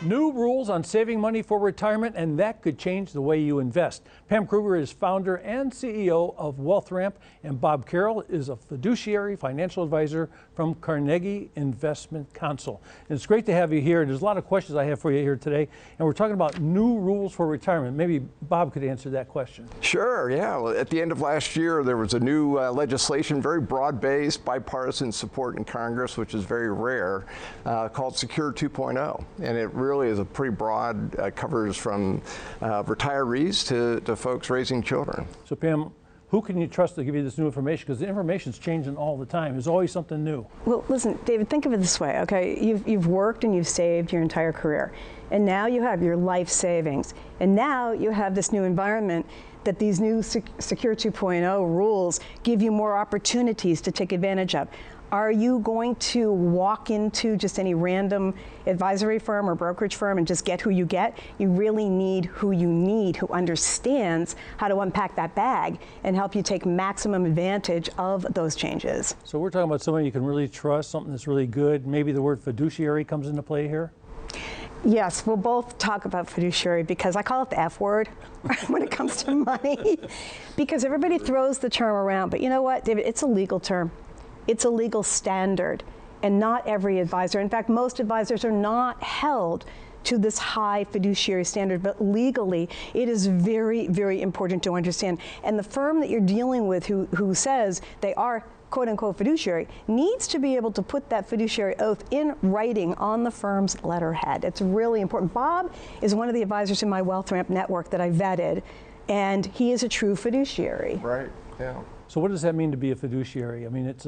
New rules on saving money for retirement, and that could change the way you invest. Pam Kruger is founder and CEO of Wealthramp, and Bob Carroll is a fiduciary financial advisor from Carnegie Investment Counsel. And it's great to have you here. There's a lot of questions I have for you here today, and we're talking about new rules for retirement. Maybe Bob could answer that question. Sure, yeah. Well, at the end of last year, there was a new legislation, very broad-based, bipartisan support in Congress, which is very rare, called Secure 2.0. And it really is a pretty broad, covers from retirees to folks raising children. So Pam, who can you trust to give you this new information? Because the information's changing all the time. There's always something new. Well, listen, David, think of it this way, okay? You've worked and you've saved your entire career. And now you have your life savings. And now you have this new environment that these new Secure 2.0 rules give you more opportunities to take advantage of. Are you going to walk into just any random advisory firm or brokerage firm and just get who you get? You really need who you need, who understands how to unpack that bag and help you take maximum advantage of those changes. So we're talking about somebody you can really trust, something that's really good. Maybe the word fiduciary comes into play here? Yes, we'll both talk about fiduciary because I call it the F word when it comes to money because everybody throws the term around. But you know what, David, it's a legal term. It's a legal standard, and not every advisor, in fact, most advisors are not held to this high fiduciary standard, but legally, it is very, very important to understand. And the firm that you're dealing with who says they are quote unquote fiduciary needs to be able to put that fiduciary oath in writing on the firm's letterhead. It's really important. Bob is one of the advisors in my Wealthramp network that I vetted, and he is a true fiduciary. Right, yeah. So what does that mean to be a fiduciary? I mean, it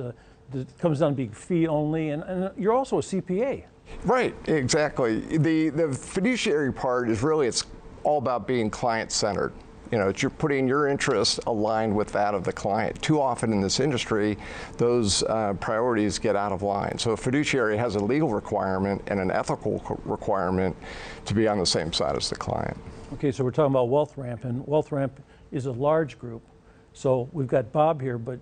comes down to being fee only, and you're also a CPA. Right, exactly. The fiduciary part is really, it's all about being client-centered. You know, you're putting your interests aligned with that of the client. Too often in this industry, those priorities get out of line. So a fiduciary has a legal requirement and an ethical requirement to be on the same side as the client. Okay, so we're talking about Wealthramp, and Wealthramp is a large group. So we've got Bob here, but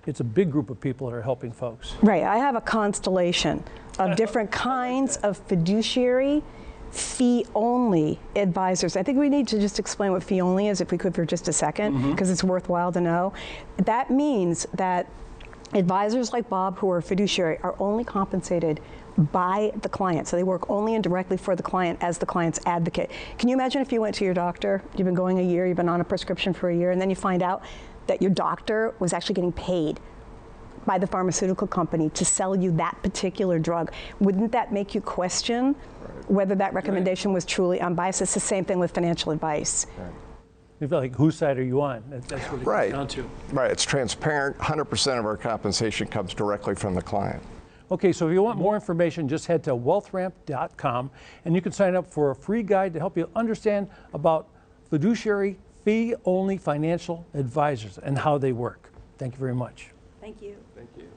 it's a big group of people that are helping folks. Right, I have a constellation of different kinds of fiduciary fee-only advisors. I think we need to just explain what fee-only is, if we could, for just a second, because it's worthwhile to know. That means that advisors like Bob, who are fiduciary, are only compensated by the client. So they work only and directly for the client as the client's advocate. Can you imagine if you went to your doctor, you've been going a year, you've been on a prescription for a year, and then you find out that your doctor was actually getting paid by the pharmaceutical company to sell you that particular drug? Wouldn't that make you question whether that recommendation was truly unbiased? It's the same thing with financial advice. You feel like, whose side are you on? That's what it comes down to. Right, it's transparent. 100% of our compensation comes directly from the client. Okay, so if you want more information, just head to wealthramp.com, and you can sign up for a free guide to help you understand about fiduciary fee-only financial advisors and how they work. Thank you very much. Thank you. Thank you.